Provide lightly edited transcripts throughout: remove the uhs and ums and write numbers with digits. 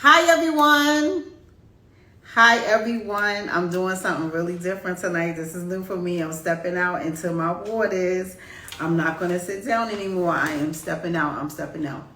Hi everyone. Hi everyone. I'm doing something really different tonight. This is new for me. I'm stepping out into my waters. I'm not going to sit down anymore. I am stepping out. I'm stepping out.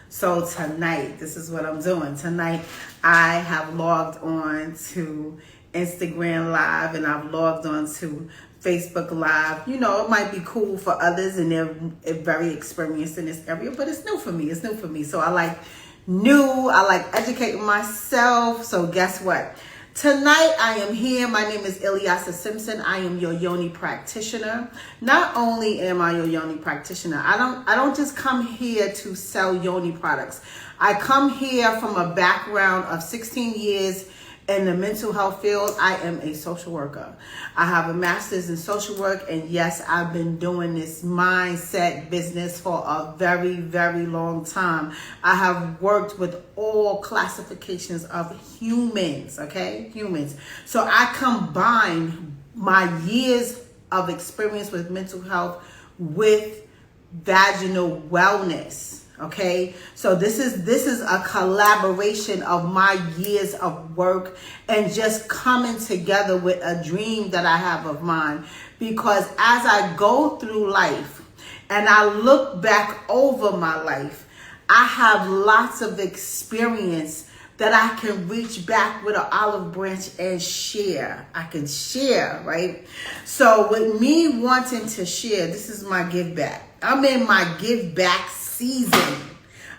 So tonight, this is what I'm doing. Tonight, I have logged on to Instagram Live and I've logged on to Facebook Live. You know, it might be cool for others and they're very experienced in this area, but it's new for me. It's new for me. So I like new. I like educating myself. So guess what? Tonight I am here. My name is Ilyasa Simpson. I am your Yoni practitioner. Not only am I your Yoni practitioner, I don't just come here to sell Yoni products. I come here from a background of 16 years in the mental health field. I am a social worker. I have a master's in social work, and yes, I've been doing this mindset business for a very, very long time. I have worked with all classifications of humans, okay? Humans. So I combine my years of experience with mental health with vaginal wellness. Okay, so this is a collaboration of my years of work and just coming together with a dream that I have of mine. Because as I go through life and I look back over my life, I have lots of experience that I can reach back with an olive branch and share. I can share, right? So with me wanting to share, this is my give back. I'm in my give back season.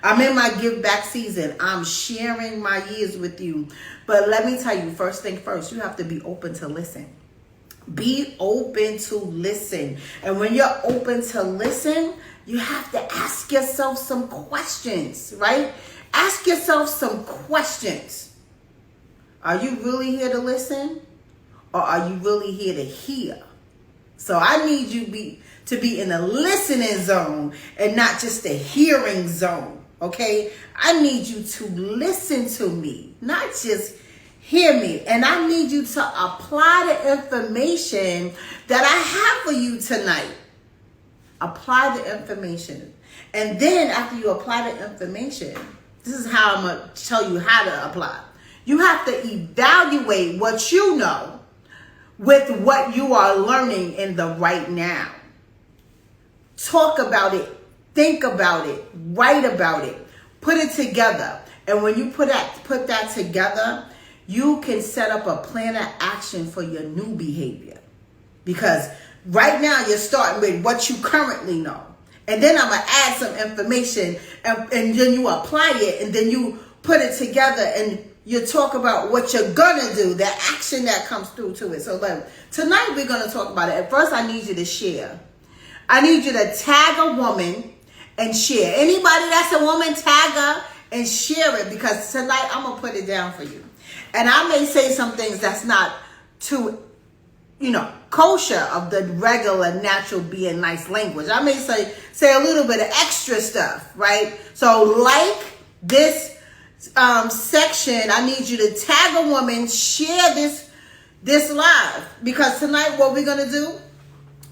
I'm in my give back season. I'm sharing my years with you. But let me tell you, first thing first, you have to be open to listen. Be open to listen. And when you're open to listen, you have to ask yourself some questions, right? Ask yourself some questions. Are you really here to listen? Or are you really here to hear? So I need you to be in a listening zone and not just a hearing zone, okay? I need you to listen to me, not just hear me. And I need you to apply the information that I have for you tonight. Apply the information. And then after you apply the information, this is how I'm going to tell you how to apply. You have to evaluate what you know with what you are learning in the right now. Talk about it, think about it, write about it, put it together. And when you put that together, you can set up a plan of action for your new behavior. Because right now you're starting with what you currently know. And then I'm going to add some information and then you apply it and then you put it together and you talk about what you're going to do, the action that comes through to it. So tonight we're going to talk about it. At first, I need you to share. I need you to tag a woman and share. Anybody that's a woman, tag her and share it, because tonight I'm going to put it down for you. And I may say some things that's not too, kosher of the regular, natural, being nice language. I may say a little bit of extra stuff, right? So like this section, I need you to tag a woman, share this live, because tonight what we're going to do,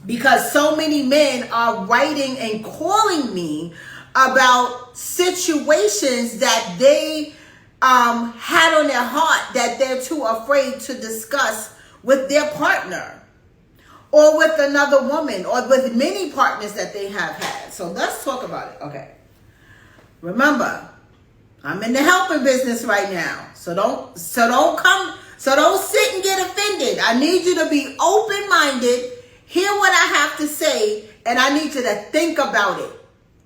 because so many men are writing and calling me about situations that they had on their heart that they're too afraid to discuss with their partner or with another woman or with many partners that they have had. So let's talk about it. Okay. Remember, I'm in the helping business right now. So don't sit and get offended. I need you to be open-minded, hear what I have to say, and I need you to think about it.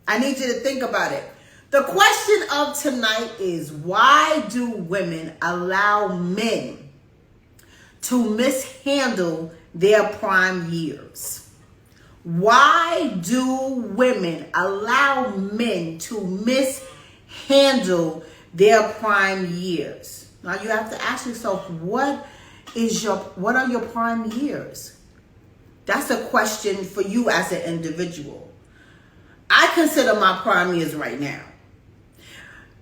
I need you to think about it. The question of tonight is, why do women allow men to mishandle their prime years? Why do women allow men to mishandle their prime years? Now you have to ask yourself, what are your prime years? That's a question for you as an individual. I consider my prime years right now.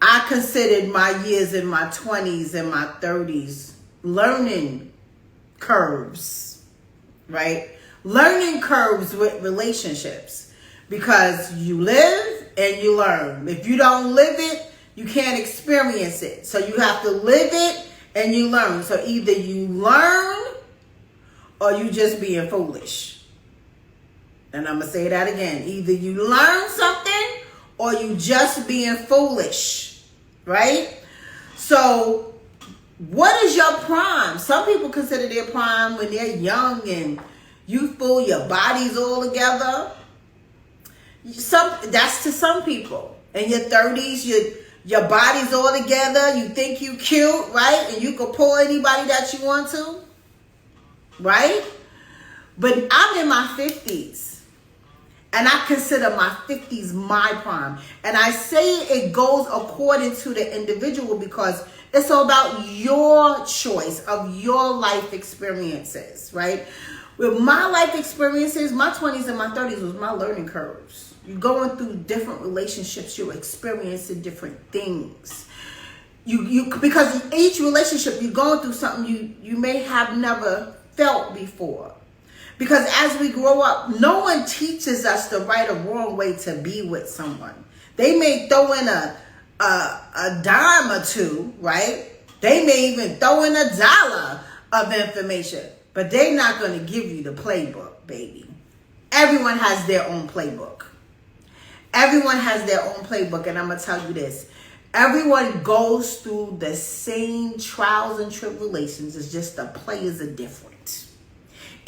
I considered my years in my 20s and my 30s learning curves, right? Learning curves with relationships, because you live and you learn. If you don't live it, You can't experience it. So you have to live it and you learn. So either you learn or you just being foolish. And I'm going to say that again. Either you learn something or you just being foolish. Right? So what is your prime? Some people consider their prime when they're young and youthful, your body's all together. That's to some people. In your 30s, your body's all together. You think you cute, right? And you can pull anybody that you want to, right? But I'm in my 50s. And I consider my 50s my prime. And I say it goes according to the individual because it's all about your choice of your life experiences, right? With my life experiences, my 20s and my 30s was my learning curves. You're going through different relationships. You're experiencing different things. Because each relationship, you're going through something you may have never felt before. Because as we grow up, no one teaches us the right or wrong way to be with someone. They may throw in a dime or two, right? They may even throw in $1 of information. But they're not going to give you the playbook, baby. Everyone has their own playbook. Everyone has their own playbook. And I'm going to tell you this. Everyone goes through the same trials and tribulations. It's just the players are different.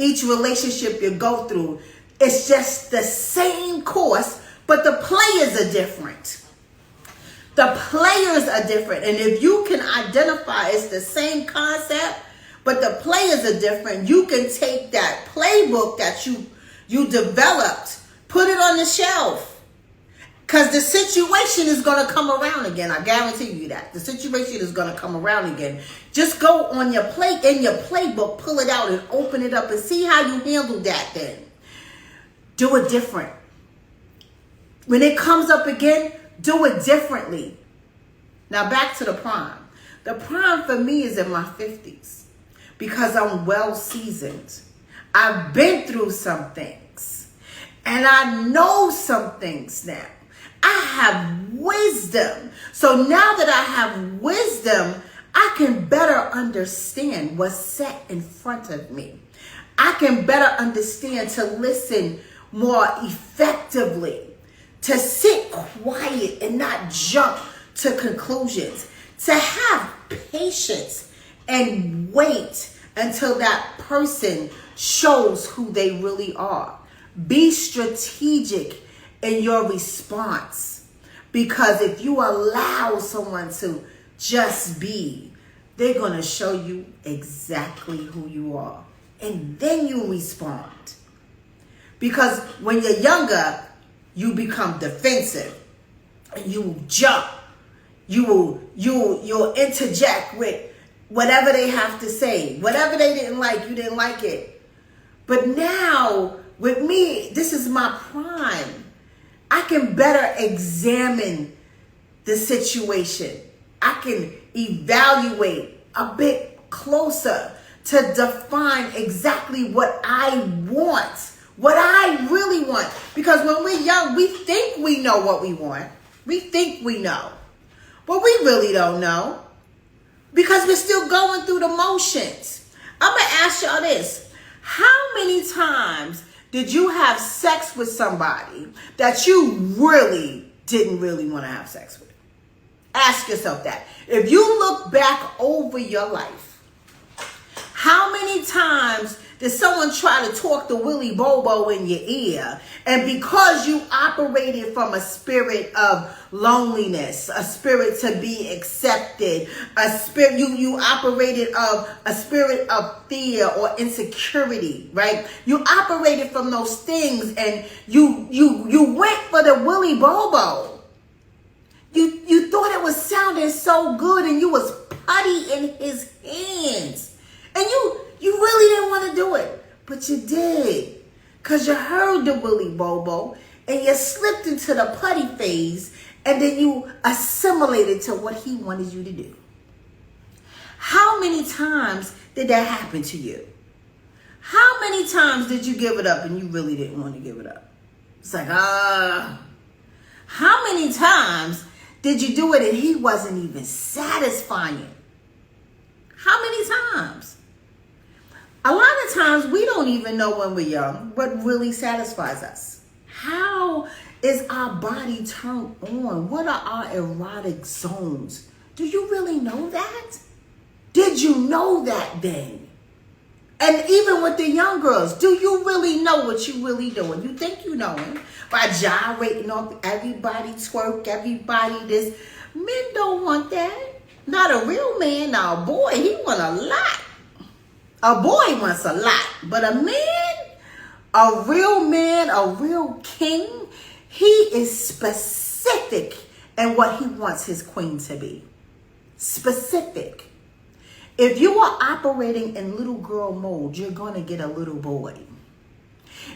Each relationship you go through, it's just the same course, but the players are different. The players are different. And if you can identify it's the same concept, but the players are different, you can take that playbook that you developed, put it on the shelf. Because the situation is going to come around again. I guarantee you that. The situation is going to come around again. Just go on your in your playbook, pull it out and open it up and see how you handle that then. Do it different. When it comes up again, do it differently. Now back to the prime. The prime for me is in my 50s because I'm well seasoned. I've been through some things and I know some things now. I have wisdom. So now that I have wisdom, I can better understand what's set in front of me. I can better understand to listen more effectively, to sit quiet and not jump to conclusions, to have patience and wait until that person shows who they really are. Be strategic in your response, because if you allow someone to just be, they're going to show you exactly who you are, and then you respond. Because when you're younger, you become defensive and you jump. You'll interject with whatever they have to say. Whatever they didn't like, you didn't like it. But now with me, this is my prime. I can better examine the situation. I can evaluate a bit closer to define exactly what I want, what I really want. Because when we're young, we think we know what we want. We think we know. But we really don't know. Because we're still going through the motions. I'm going to ask y'all this. How many times did you have sex with somebody that you really didn't really want to have sex with? Ask yourself that. If you look back over your life, how many times did someone try to talk the Willy Bobo in your ear, and because you operated from a spirit of loneliness, a spirit to be accepted, a spirit you operated of a spirit of fear or insecurity, right? You operated from those things, and you went for the Willy Bobo. You thought it was sounding so good, and you was putty in his hands, and you really didn't want to do it, but you did, because you heard the Willy Bobo and you slipped into the putty phase, and then you assimilated to what he wanted you to do. How many times did that happen to you? How many times did you give it up and you really didn't want to give it up? It's like, how many times Did you do it and he wasn't even satisfying? How many times? A lot of times we don't even know when we're young what really satisfies us. How is our body turned on? What are our erotic zones? Do you really know that? Did you know that then? And even with the young girls, do you really know what you really doing? You think you know it by gyrating off everybody, twerk, everybody this. Men don't want that. Not a real man. Now a boy, he want a lot. A boy wants a lot. But a man, a real king, he is specific in what he wants his queen to be. Specific. If you are operating in little girl mode, you're going to get a little boy.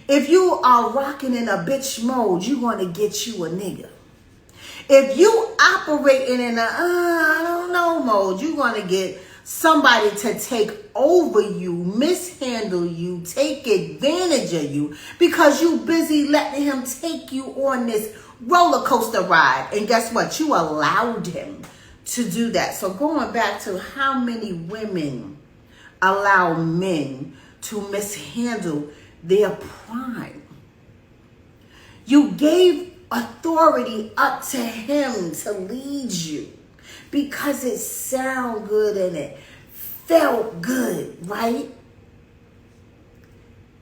If you are rocking in a bitch mode, you're going to get you a nigga. If you operating in a I don't know mode, you're going to get somebody to take over you, mishandle you, take advantage of you because you busy letting him take you on this roller coaster ride. And guess what? You allowed him to do that. So going back to how many women allow men to mishandle their prime. You gave authority up to him to lead you because it sounded good and it felt good, right?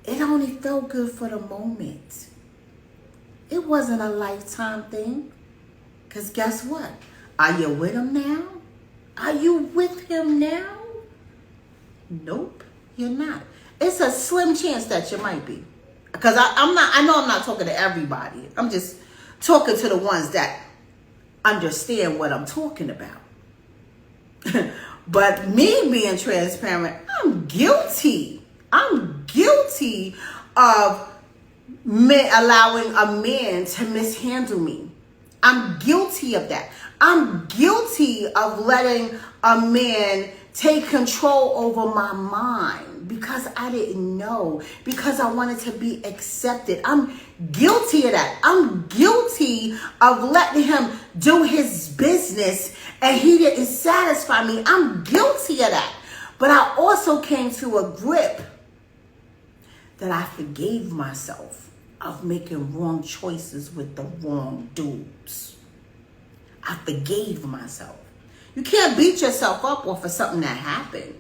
It only felt good for the moment. It wasn't a lifetime thing. Because guess what? Are you with him now? Are you with him now? Nope, you're not. It's a slim chance that you might be. Because I know I'm not talking to everybody. I'm just talking to the ones that understand what I'm talking about. But me being transparent, I'm guilty. I'm guilty of allowing a man to mishandle me. I'm guilty of that. I'm guilty of letting a man take control over my mind because I didn't know, because I wanted to be accepted. I'm guilty of that. I'm guilty of letting him do his business and he didn't satisfy me. I'm guilty of that. But I also came to a grip that I forgave myself of making wrong choices with the wrong dudes. I forgave myself. You can't beat yourself up off of something that happened.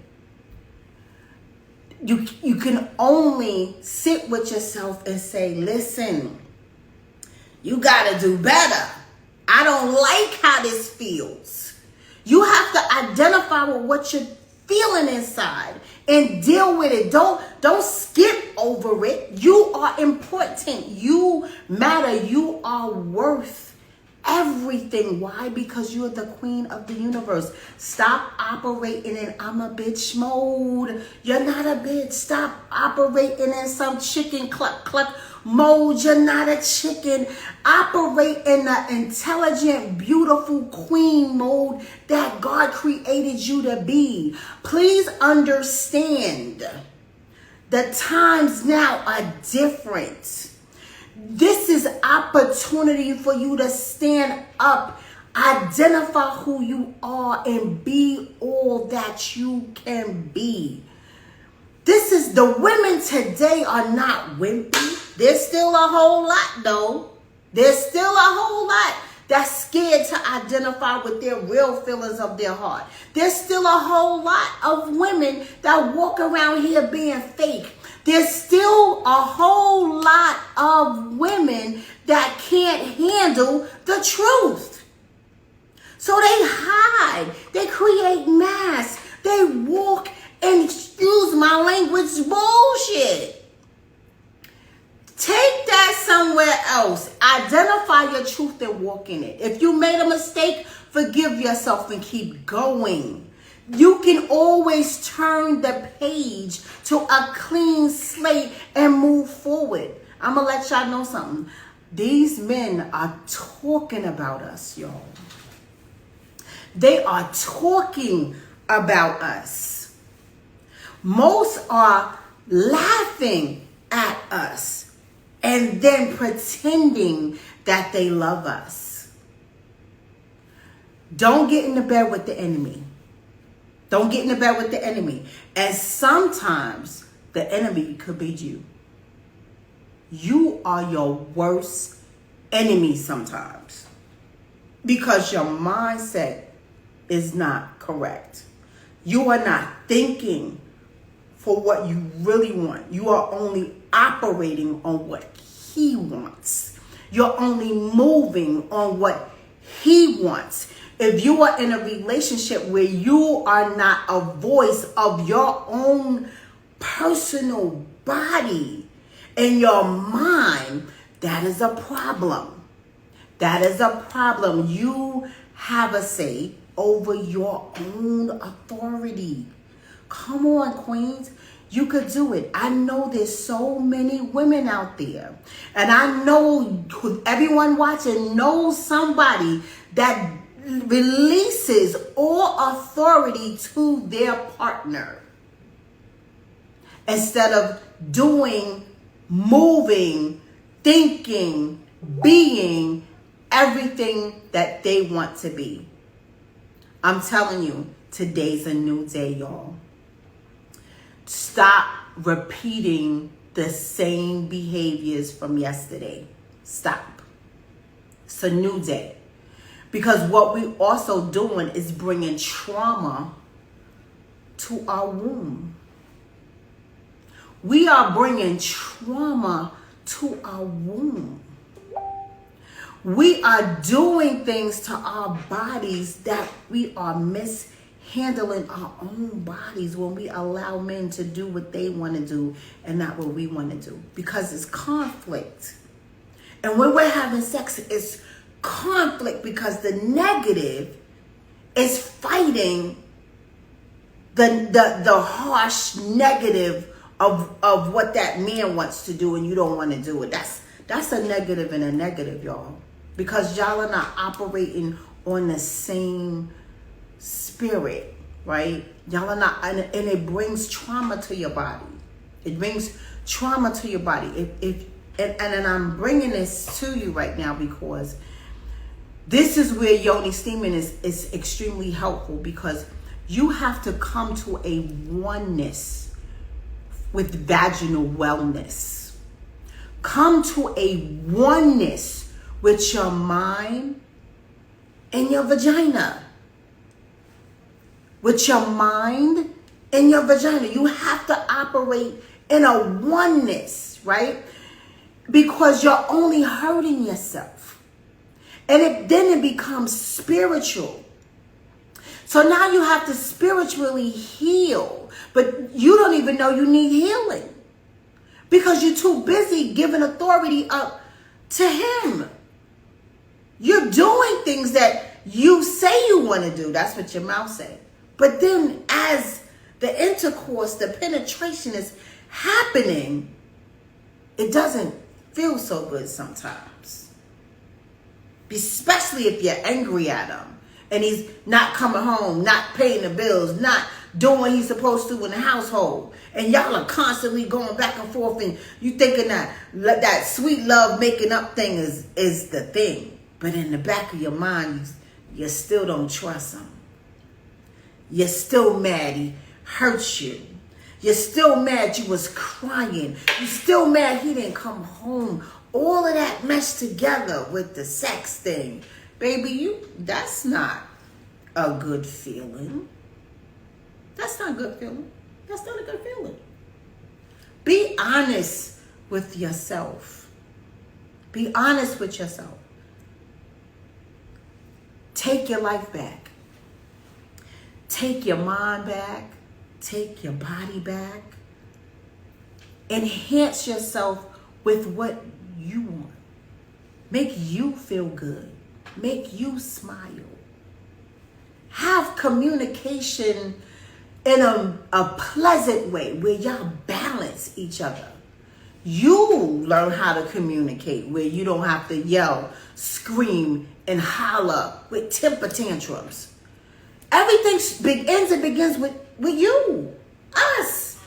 You can only sit with yourself and say, listen, you got to do better. I don't like how this feels. You have to identify with what you're feeling inside and deal with it. Don't skip over it. You are important. You matter. You are worth everything. Why? Because you're the queen of the universe. Stop operating in I'm a bitch mode. You're not a bitch. Stop operating in some chicken cluck cluck mode. You're not a chicken. Operate in the intelligent, beautiful queen mode that God created you to be. Please understand the times now are different. This is opportunity for you to stand up, identify who you are, and be all that you can be. This is, the women today are not wimpy. There's still a whole lot though. There's still a whole lot that's scared to identify with their real feelings of their heart. There's still a whole lot of women that walk around here being fake. There's still a whole lot of women that can't handle the truth. So they hide. They create masks. They walk and, excuse my language, bullshit. Take that somewhere else. Identify your truth and walk in it. If you made a mistake, forgive yourself and keep going. You can always turn the page to a clean slate and move forward. I'm going to let y'all know something. These men are talking about us, y'all. They are talking about us. Most are laughing at us and then pretending that they love us. Don't get in the bed with the enemy. Don't get in the bed with the enemy. And sometimes the enemy could be you. You are your worst enemy sometimes because your mindset is not correct. You are not thinking for what you really want. You are only operating on what he wants. You're only moving on what he wants. If you are in a relationship where you are not a voice of your own personal body and your mind, that is a problem. That is a problem. You have a say over your own authority. Come on, queens. You could do it. I know there's so many women out there. And I know everyone watching knows somebody that releases all authority to their partner. Instead of doing, moving, thinking, being everything that they want to be. I'm telling you, today's a new day, y'all. Stop repeating the same behaviors from yesterday. Stop. It's a new day. Because what we also doing is bringing trauma to our womb. We are bringing trauma to our womb. We are doing things to our bodies that we are mishandling our own bodies when we allow men to do what they want to do and not what we want to do. Because it's conflict. And when we're having sex, it's conflict because the negative is fighting the harsh negative of what that man wants to do and you don't want to do it. That's a negative and a negative, y'all. Because y'all are not operating on the same spirit, right? Y'all are not, and it brings trauma to your body. It brings trauma to your body. And I'm bringing this to you right now because this is where Yoni Steaming is extremely helpful, because you have to come to a oneness with vaginal wellness. Come to a oneness with your mind and your vagina. With your mind and your vagina. You have to operate in a oneness, right? Because you're only hurting yourself. And then it becomes spiritual. So now you have to spiritually heal. But you don't even know you need healing. Because you're too busy giving authority up to him. You're doing things that you say you want to do. That's what your mouth said. But then as the intercourse, the penetration is happening, it doesn't feel so good sometimes. Especially if you're angry at him and he's not coming home, not paying the bills, not doing what he's supposed to in the household. And y'all are constantly going back and forth and you thinking that sweet love making up thing is the thing. But in the back of your mind, you still don't trust him. You're still mad he hurt you. You're still mad you was crying. You're still mad he didn't come home. All of that meshed together with the sex thing. Baby, that's not a good feeling. That's not a good feeling. That's not a good feeling. Be honest with yourself. Be honest with yourself. Take your life back. Take your mind back. Take your body back. Enhance yourself with what you want. Make you feel good. Make you smile. Have communication in a pleasant way where y'all balance each other. You learn how to communicate where you don't have to yell, scream, and holler with temper tantrums. Everything begins with you, us.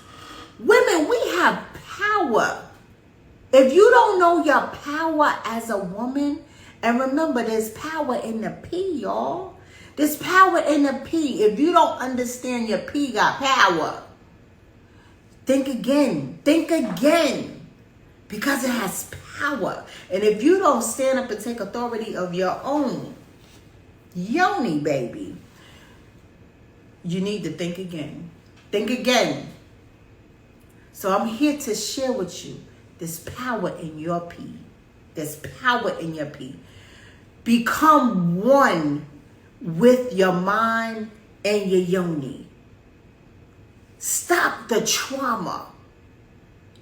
Women, we have power. If you don't know your power as a woman, and remember there's power in the P, y'all. There's power in the P. If you don't understand your P got power, think again. Think again. Because it has power. And if you don't stand up and take authority of your own Yoni, baby, you need to think again. Think again. So I'm here to share with you this power in your P. There's power in your P. Become one with your mind and your Yoni. Stop the trauma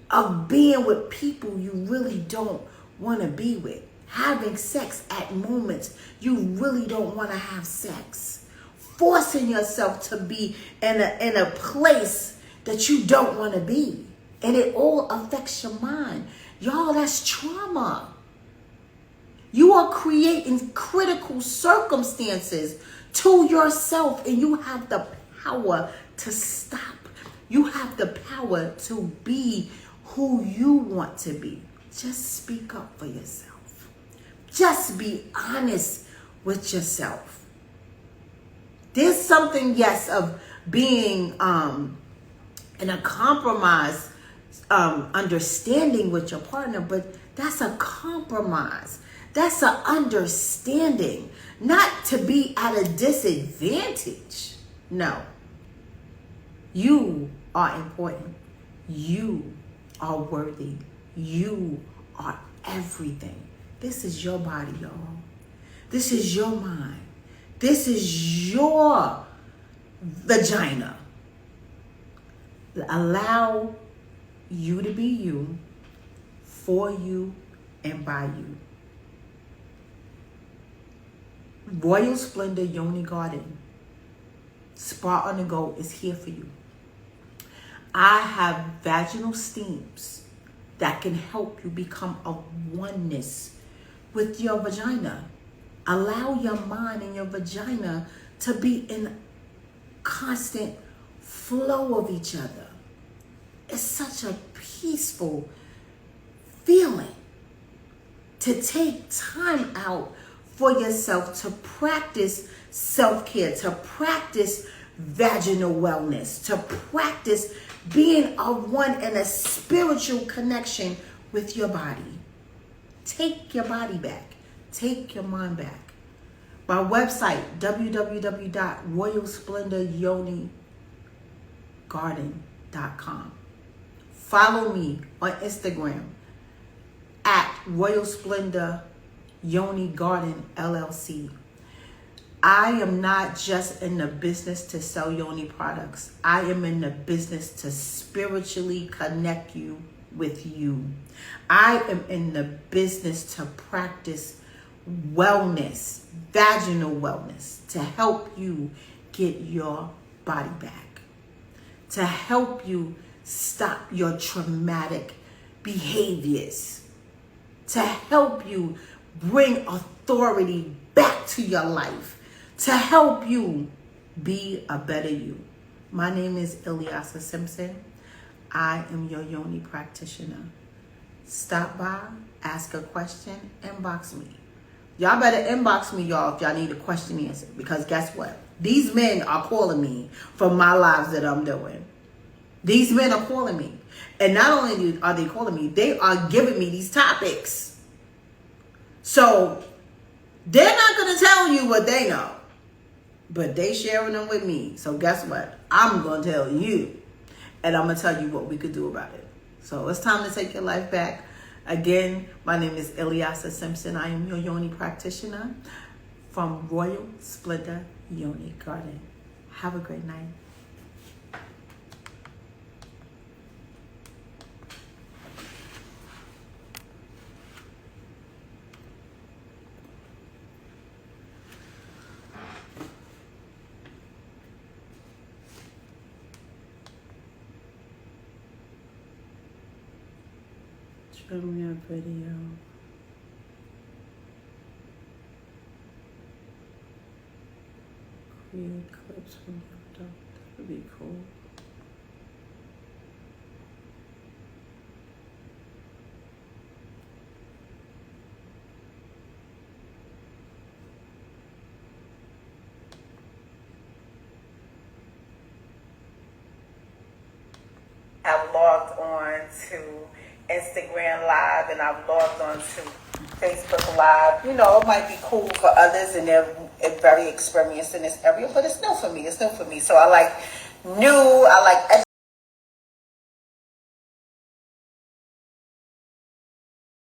of being with people you really don't want to be with. Having sex at moments you really don't want to have sex. Forcing yourself to be in a place that you don't want to be. And it all affects your mind. Y'all, that's trauma. You are creating critical circumstances to yourself, and you have the power to stop. You have the power to be who you want to be. Just speak up for yourself. Just be honest with yourself. There's something, yes, of being in a compromise understanding with your partner, but that's a compromise. That's an understanding, not to be at a disadvantage. No. You are important. You are worthy. You are everything. This is your body, y'all. This is your mind. This is your vagina. Allow you to be you, for you, and by you. Royal Splendor Yoni Garden Spa on the Go is here for you. I have vaginal steams that can help you become a oneness with your vagina. Allow your mind and your vagina to be in constant flow of each other. It's such a peaceful feeling to take time out for yourself to practice self-care, to practice vaginal wellness, to practice being a one in a spiritual connection with your body. Take your body back. Take your mind back. My website, www.royalsplendoryonigarden.com. Follow me on Instagram at Royal Splendor Yoni Garden LLC. I am not just in the business to sell Yoni products. I am in the business to spiritually connect you with you. I am in the business to practice wellness, vaginal wellness, to help you get your body back, to help you stop your traumatic behaviors, to help you bring authority back to your life, to help you be a better you. My name is Ilyasa Simpson. I am your Yoni practitioner. Stop by, ask a question, inbox me. Y'all better inbox me, y'all, if y'all need a question answered. Because guess what? These men are calling me for my lives that I'm doing. These men are calling me. And not only are they calling me, they are giving me these topics. So they're not going to tell you what they know, but they sharing them with me. So guess what? I'm going to tell you, and I'm going to tell you what we could do about it. So it's time to take your life back. Again, my name is Ilyasa Simpson. I am your Yoni practitioner from Royal Splendor Yoni Garden. Have a great night. Show me a video. Create clips from your dog. That would be cool. I've logged on to Instagram Live, and I've logged on to Facebook Live. You know, it might be cool for others, and they're very experienced in this area, but it's new for me. It's new for me. So I like new. I like